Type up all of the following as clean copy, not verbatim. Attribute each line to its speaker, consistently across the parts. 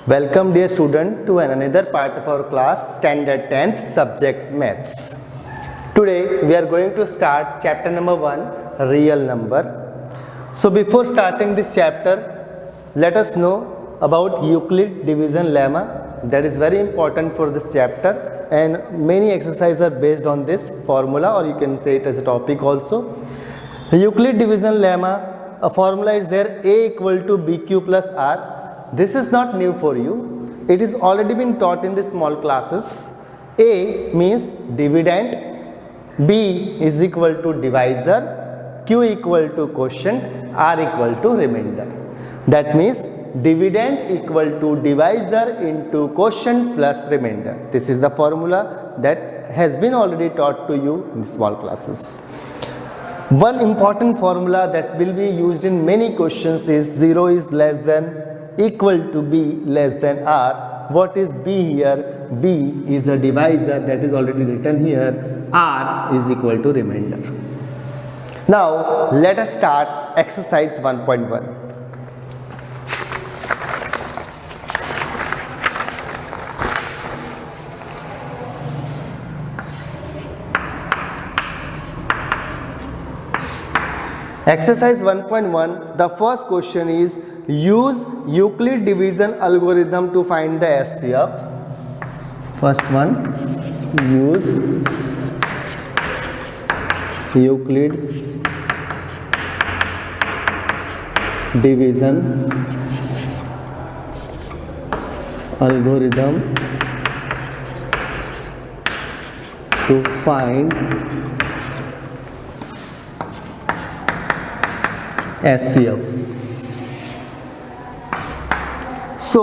Speaker 1: Welcome dear student to another part of our class standard 10th subject maths. Today we are going to start chapter number 1 real number. So before starting this chapter, let us know about Euclid division lemma. That is very important for this chapter, and many exercises are based on this formula, or you can say it as a topic also. Euclid division lemma, a formula is there: A equal to BQ plus R. This is not new for you. It is already been taught in the small classes. A means dividend, B is equal to divisor, Q equal to quotient, R equal to remainder. That means dividend equal to divisor into quotient plus remainder. This is the formula that has been already taught to you in small classes. One important formula that will be used in many questions is 0 is less than equal to B less than R. What is B here? B is a divisor, that is already written here. R is equal to remainder. Now let us start exercise 1.1. Exercise 1.1, the first question is use Euclid division algorithm to find the SCF. First one, use Euclid division algorithm to find SCF. So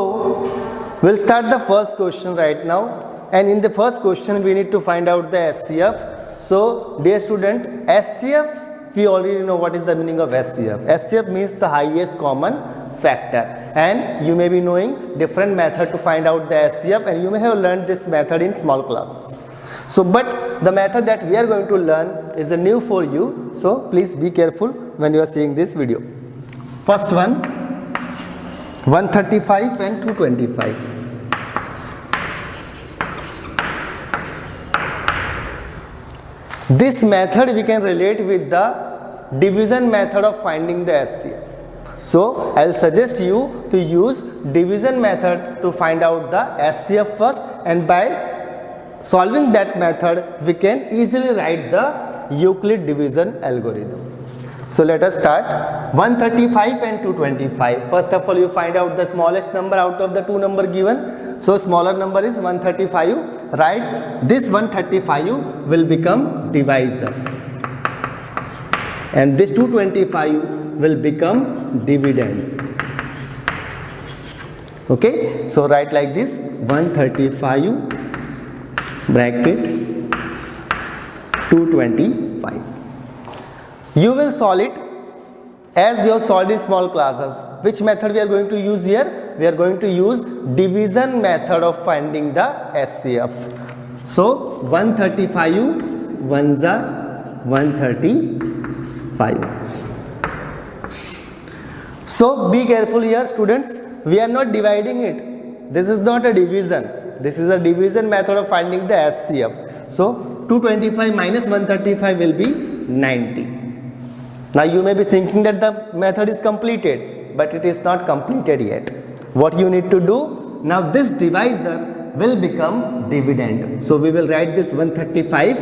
Speaker 1: we'll start the first question right now, and in the first question we need to find out the SCF. So dear student, SCF, we already know what is the meaning of SCF. SCF means the highest common factor, and you may be knowing different method to find out the SCF, and you may have learned this method in small classes. So but the method that we are going to learn is new for you, so please be careful when you are seeing this video. First one, 135 and 225. This method we can relate with the division method of finding the SCF. So I'll suggest you to use division method to find out the SCF first, and by solving that method we can easily write the Euclid division algorithm. So let us start. 135 and 225. First of all, you find out the smallest number out of the two number given. So smaller number is 135, right? This 135 will become divisor, and this 225 will become dividend. Okay, so write like this: 135 brackets 225. You will solve it as you have solved in small classes. Which method we are going to use here? We are going to use division method of finding the SCF. So 135 ones are 135. So be careful here students, we are not dividing it. This is not a division. This is a division method of finding the SCF. So 225 minus 135 will be 90. Now you may be thinking that the method is completed, but it is not completed yet. What you need to do, now this divisor will become dividend. So we will write this 135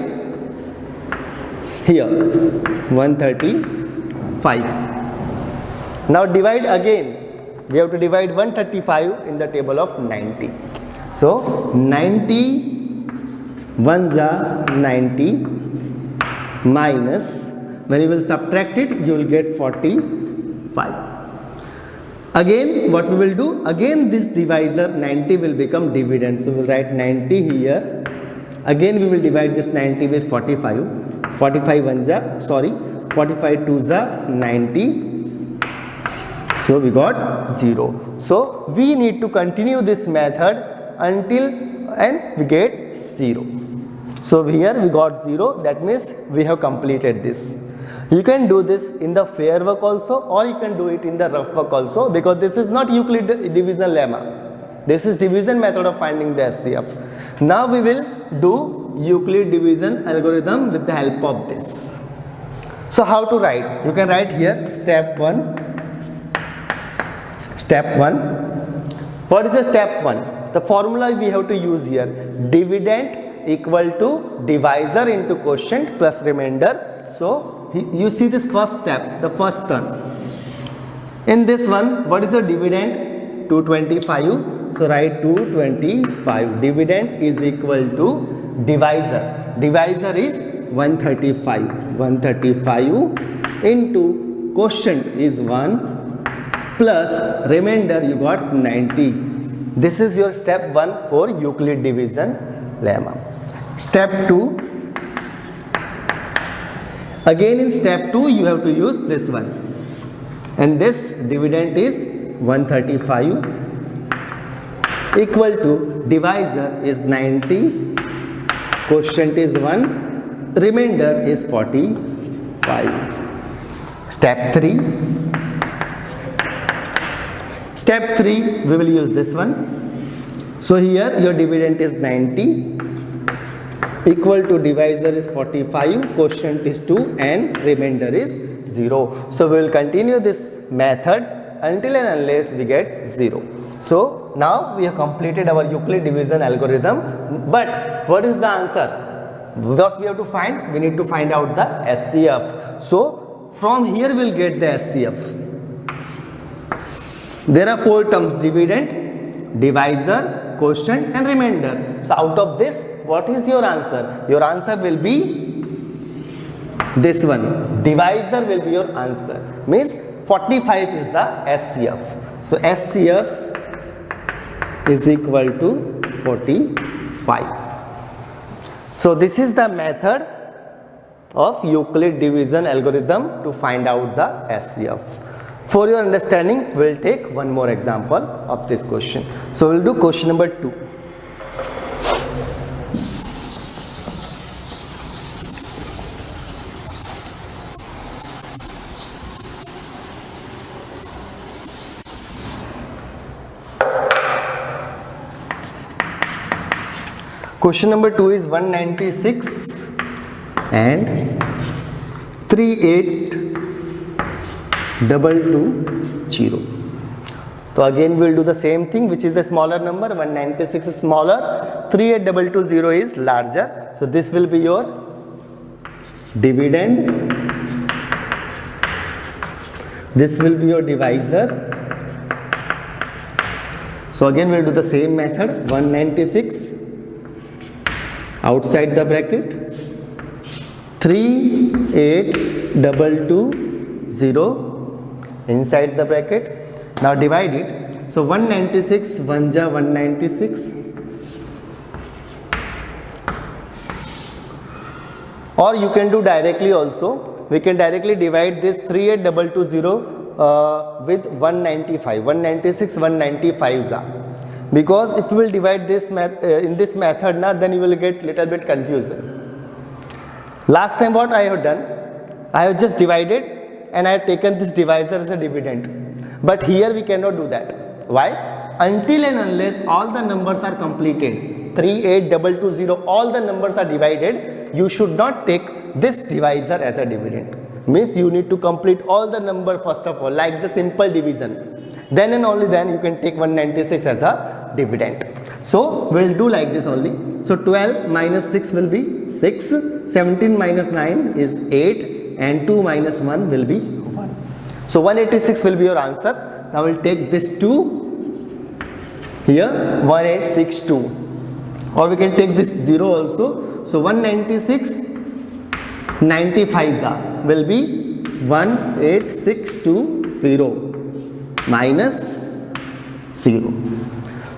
Speaker 1: here, 135. Now divide again. We have to divide 135 in the table of 90. So 90 ones are 90 minus, when you will subtract it, you will get 45. Again, what we will do? Again, this divisor 90 will become dividend. So we will write 90 here. Again, we will divide this 90 with 45. 45 ones are, 45 twos are 90. So we got 0. So we need to continue this method until and we get 0. So here we got 0. That means we have completed this. You can do this in the fair work also, or you can do it in the rough work also, because this is not Euclid division lemma. This is division method of finding the SCF. Now we will do Euclid division algorithm with the help of this. So how to write? You can write here step 1. Step 1. What is the step 1? The formula we have to use here. Dividend equal to divisor into quotient plus remainder. So you see this first step, the first term. In this one, what is the dividend? 225. So write 225. Dividend is equal to divisor. Divisor is 135. 135 into quotient is 1 plus remainder you got 90. This is your step 1 for Euclid division lemma. Step 2. Again in step 2 you have to use this one, and this dividend is 135 equal to divisor is 90, quotient is 1, remainder is 45. Step 3. Step 3 we will use this one. So here your dividend is 90 equal to divisor is 45, quotient is 2 and remainder is 0. So we will continue this method until and unless we get 0. So now we have completed our Euclid division algorithm, but what is the answer? What we have to find? We need to find out the SCF. So from here we will get the SCF. There are 4 terms: dividend, divisor, quotient and remainder. So out of this, what is your answer? Your answer will be this one. Divisor will be your answer. Means 45 is the SCF. So SCF is equal to 45. So this is the method of Euclid division algorithm to find out the SCF. For your understanding, we will take one more example of this question. So we will do question number 2. Question number 2 is 196 and 38220. So again we will do the same thing, which is the smaller number. 196 is smaller, 38220 is larger. So this will be your dividend, this will be your divisor. So again we will do the same method. 196 outside the bracket, 38220 inside the bracket. Now divide it. So 196 1 ja 196, or you can do directly also. We can directly divide this 38220 with 195. 196 195 ja. Because if you will divide this in this method now, then you will get little bit confusion. Last time what I have done, I have just divided and I have taken this divisor as a dividend. But here we cannot do that. Why? Until and unless all the numbers are completed, 38220, all the numbers are divided, you should not take this divisor as a dividend. Means you need to complete all the number first of all, like the simple division. Then and only then you can take 196 as a dividend. So we will do like this only. So 12 minus 6 will be 6, 17 minus 9 is 8 and 2 minus 1 will be 1. So 186 will be your answer. Now we will take this 2 here, 1862, or we can take this 0 also. So 196 95 will be 18620 minus 0.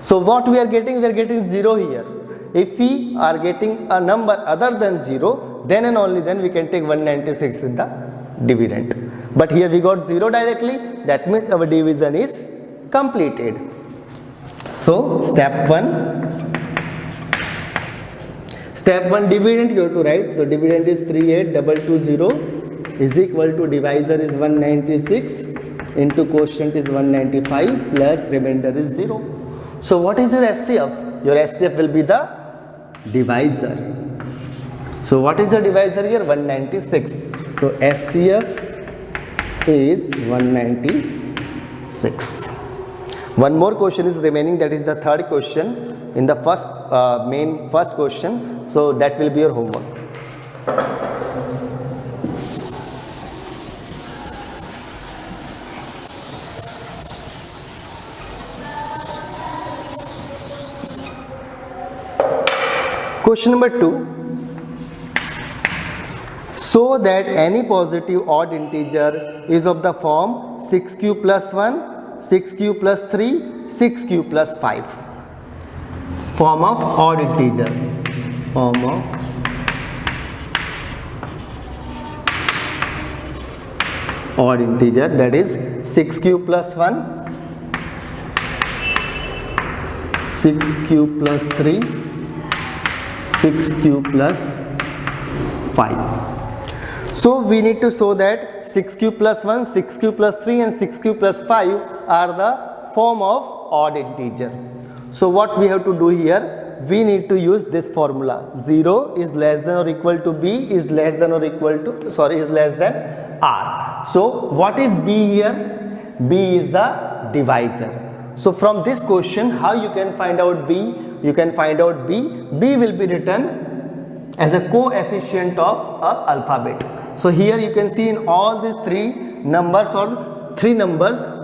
Speaker 1: So what we are getting? We are getting 0 here. If we are getting a number other than 0, then and only then we can take 196 in the dividend. But here we got 0 directly. That means our division is completed. So step 1. Step 1 dividend you have to write. So dividend is 38220 is equal to divisor is 196 into quotient is 195 plus remainder is 0. So what is your SCF? Your SCF will be the divisor. So what is the divisor here? 196. So SCF is 196. One more question is remaining, that is the third question in the first first question. So that will be your homework. Question number 2. So that any positive odd integer is of the form 6q plus 1, 6q plus 3, 6q plus 5. Form of odd integer. Form of odd integer, that is 6q plus 1, 6q plus 3, 6q plus 5. So we need to show that 6q plus 1, 6q plus 3 and 6q plus 5 are the form of odd integer. So what we have to do here, we need to use this formula. 0 is less than or equal to b is less than or equal to, is less than r. So what is b here? B is the divisor. So from this question, how you can find out b? You can find out b. B will be written as a coefficient of a alphabet. So here you can see in all these three numbers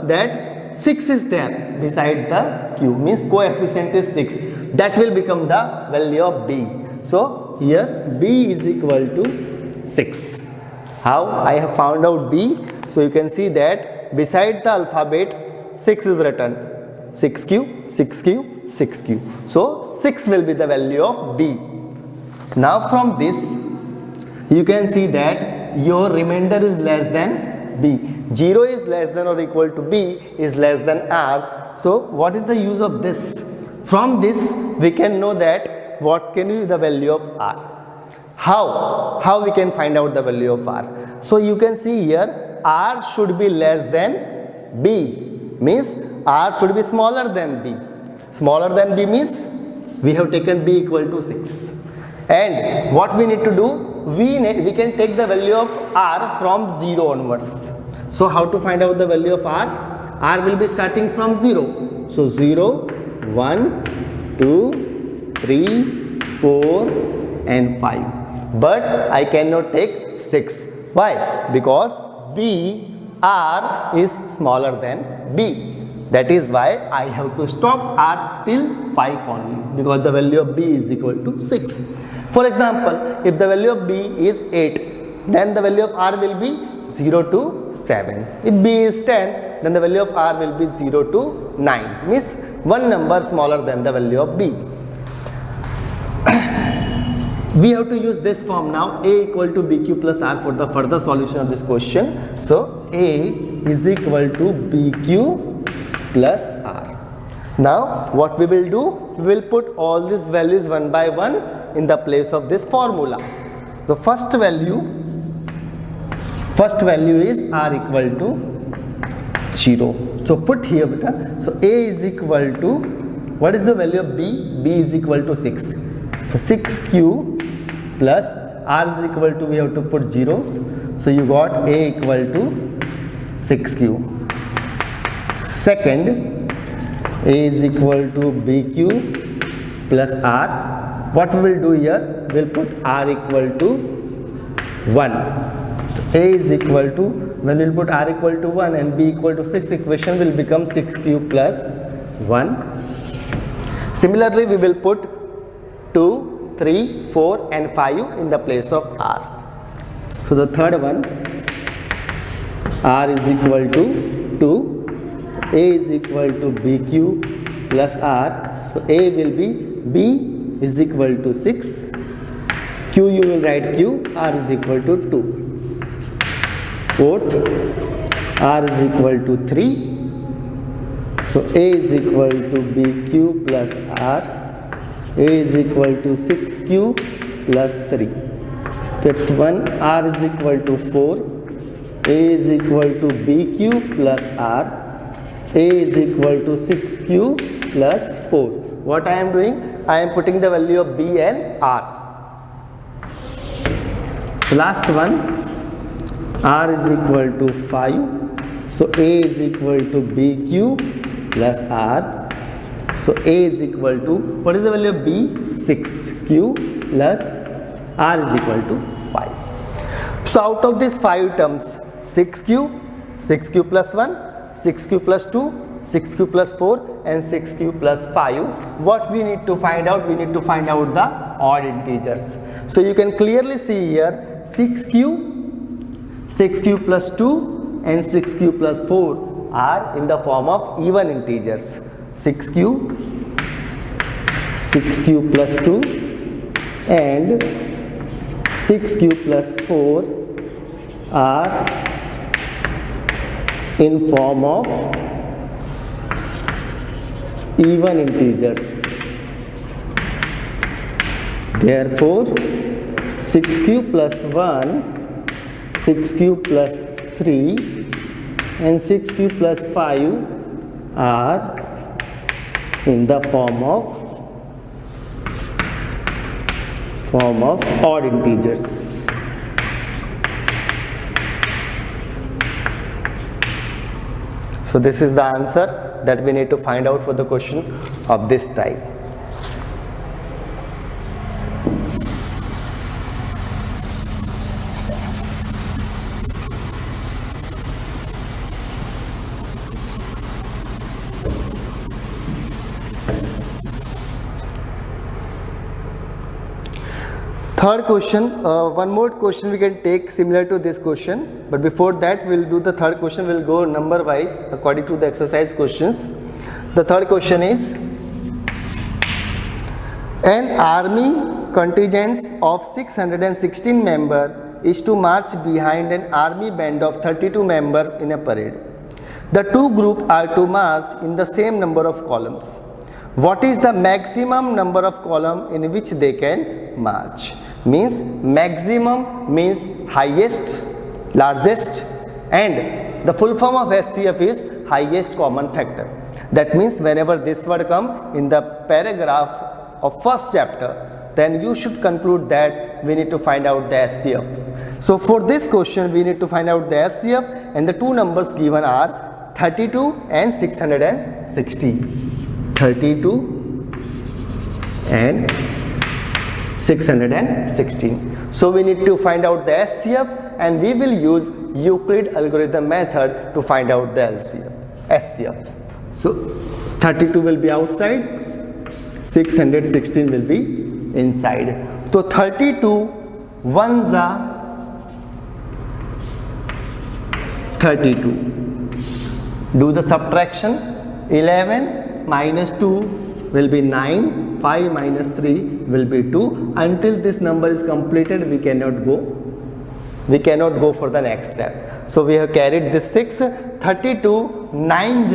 Speaker 1: that 6 is there beside the q, means coefficient is 6. That will become the value of b. So here b is equal to 6. How I have found out b? So you can see that beside the alphabet 6 is written. 6q, 6q, 6q. So 6 will be the value of b. Now from this you can see that your remainder is less than b. 0 is less than or equal to b is less than r. So what is the use of this? From this we can know that what can be the value of r. How we can find out the value of r? So you can see here r should be less than b, means r should be smaller than b. Smaller than b means we have taken b equal to 6. And what we need to do, we can take the value of r from 0 onwards. So how to find out the value of r? R will be starting from 0. So 0, 1, 2, 3, 4 and 5. But I cannot take 6. Why? Because r is smaller than b. That is why I have to stop r till 5 only, because the value of b is equal to 6. For example, if the value of b is 8, then the value of r will be 0 to 7. If b is 10, then the value of r will be 0 to 9. Means one number smaller than the value of b. We have to use this form now, a equal to bq plus r, for the further solution of this question. So a is equal to bq plus r. Now what we will do, we will put all these values one by one in the place of this formula. The first value is r equal to 0. So put here beta. So a is equal to, what is the value of b? B is equal to 6. So 6q plus r is equal to, we have to put 0. So you got a equal to 6q. Second, a is equal to bq plus r. What we will do here, we will put r equal to 1. A is equal to, when we will put r equal to 1 and b equal to 6, equation will become 6q plus 1. Similarly, we will put 2, 3, 4 and 5 in the place of r. So the third one, r is equal to 2. A is equal to bq plus r. So a will be, b is equal to 6. Q you will write q, r is equal to 2. Fourth, r is equal to 3. So a is equal to bq plus r. A is equal to 6q plus 3. Fifth one, r is equal to 4. A is equal to BQ plus R. A is equal to 6Q plus 4. What I am doing? I am putting the value of B and R. The last one, R is equal to 5. So A is equal to BQ plus R. So A is equal to, what is the value of B? 6Q plus R is equal to 5. So out of these 5 terms, 6Q plus 1, 6Q plus 2, 6Q plus 4 and 6Q plus 5. What we need to find out? We need to find out the odd integers. So you can clearly see here 6Q plus 2 and 6Q plus 4 are in the form of even integers. 6Q plus 2 and 6Q plus 4 are in form of even integers. Therefore, 6Q plus 1, 6Q plus 3 and 6Q plus 5 are in the form of odd integers. So this is the answer that we need to find out for the question of this type. Third question, one more question we can take similar to this question, but before that we'll do the third question. We'll go number wise according to the exercise questions. The third question is, an army contingent of 616 members is to march behind an army band of 32 members in a parade. The two groups are to march in the same number of columns. What is the maximum number of columns in which they can march? Means maximum means highest, largest, and the full form of HCF is highest common factor. That means whenever this word comes in the paragraph of first chapter, then you should conclude that we need to find out the HCF. So for this question we need to find out the HCF, and the two numbers given are 32 and 660. 32 and 616. So we need to find out the HCF, and we will use Euclid algorithm method to find out the HCF. So 32 will be outside, 616 will be inside. So 32 ones are 32. Do the subtraction. 11 minus 2 will be 9, 5 minus 3 will be 2. Until this number is completed, we cannot go for the next step. So we have carried this 6, 32, 9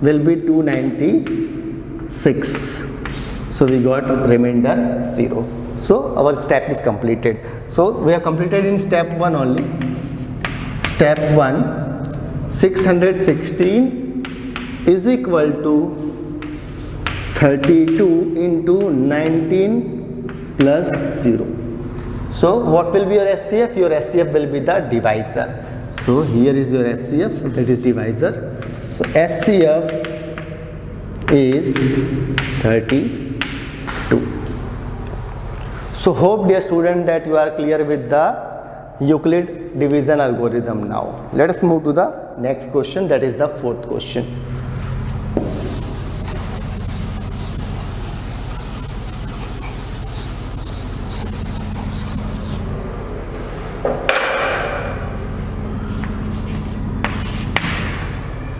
Speaker 1: will be 296. So we got remainder 0. So our step is completed. So we have completed in step 1 only. Step 1, 616 is equal to 32 into 19 plus 0. So what will be your HCF? Your HCF will be the divisor. So here is your HCF, that is divisor. So HCF is 32. So hope, dear student, that you are clear with the Euclid division algorithm now. Let us move to the next question, that is the fourth question.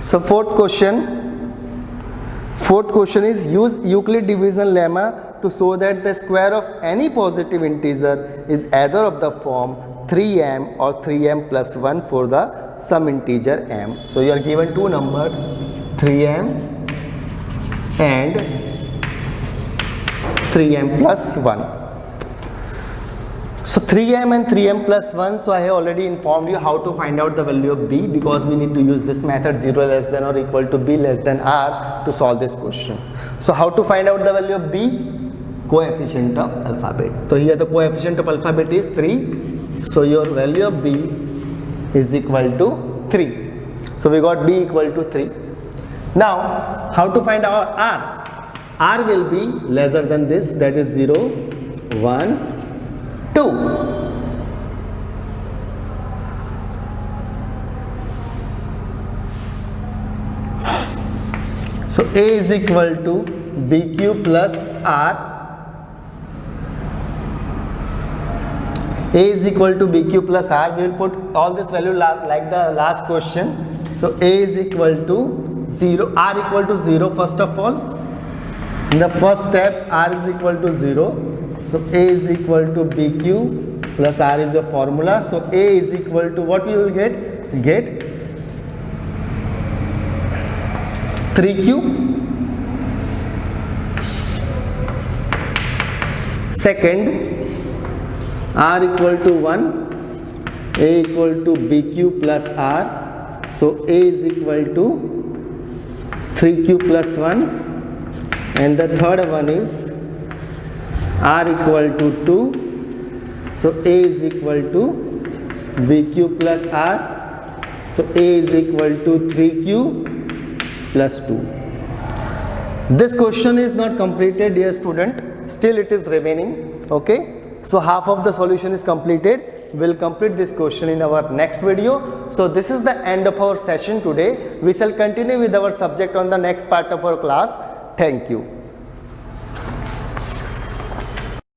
Speaker 1: So fourth question is, use Euclid division lemma to show that the square of any positive integer is either of the form 3m or 3m plus 1 for the some integer m. So you are given two numbers, 3m and 3m plus 1. So 3m and 3m plus 1, so I have already informed you how to find out the value of b, because we need to use this method 0 less than or equal to b less than r to solve this question. So how to find out the value of b? Coefficient of alphabet. So here the coefficient of alphabet is 3, so your value of b is equal to 3. So we got b equal to 3. Now how to find our r? R will be lesser than this, that is 0, 1, 2. So A is equal to BQ plus R. A is equal to BQ plus R. We will put all this value like the last question. So A is equal to 0, R equal to 0 first of all. In the first step, R is equal to 0. So A is equal to BQ plus R is the formula. So A is equal to what we will get? Get 3Q. Second, R equal to 1, A equal to BQ plus R. So A is equal to 3Q plus 1. And the third one is R equal to 2. So A is equal to BQ plus R. So A is equal to 3Q plus 2. This question is not completed, dear student. Still it is remaining. Okay. So half of the solution is completed. We'll complete this question in our next video. So this is the end of our session today. We shall continue with our subject on the next part of our class. Thank you.